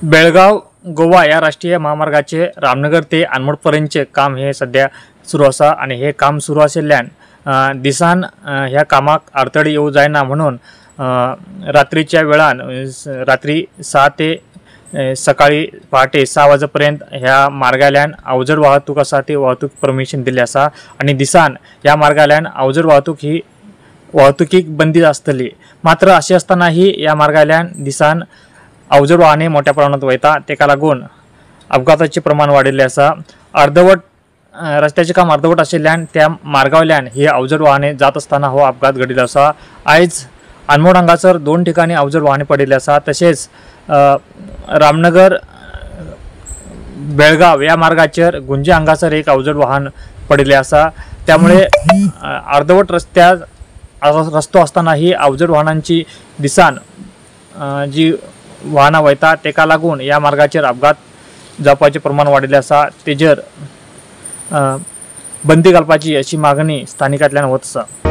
बेळगाव गोवा या राष्ट्रीय महामार्गाचे रामनगर ते आनमोडपर्यंतचे काम हे सध्या सुरू असा आणि हे काम सुरू आशिल्ल्यान दिसान ह्या कामाक अडथळे येऊ जायना म्हणून रात्रीच्या वेळान रात्री 6 ते सकाळी पहाटे 6 वाजेपर्यंत ह्या मार्गाल्यान अवजड वाहतूक आसा ती वाहतूक परमिशन दिली आसा आणि दिसान ह्या मार्गाल्यान अवजड वाहतूक ही वाहतुकीक बंदी आसतली। मात्र अशें आसतनाही ह्या मार्गाल्यान दिसान अवजड वाहने मोठ्या प्रमाणात वयता, तेका लागून अपघाताचे प्रमाण वाडिल्ले आसा। अर्धवट रस्त्याचे काम अर्धवट आशिल्ल्यान त्या मार्गावयल्यान ही अवजड वाहने जात असताना हो अपघात घडिल्लो आसा। आयज आनमोड हांगासर 2 ठिकाणी अवजड वाहने पडिल्ले आसा। तसेच रामनगर बेळगाव या मार्गाचेर गुंजे हांगासर एक अवजड वाहन पडिल्ले आसा। त्यामुळे अर्धवट रस्तो असतानाही अवजड वाहनांची दिसान जी वाहनां वयता तेका लागून या मार्गाचेर अपघात जावपाचे प्रमाण वाडिल्ले आसा। तेजेर बंदी घालपाची अशी मागणी स्थानिकांतल्यान होत आसा।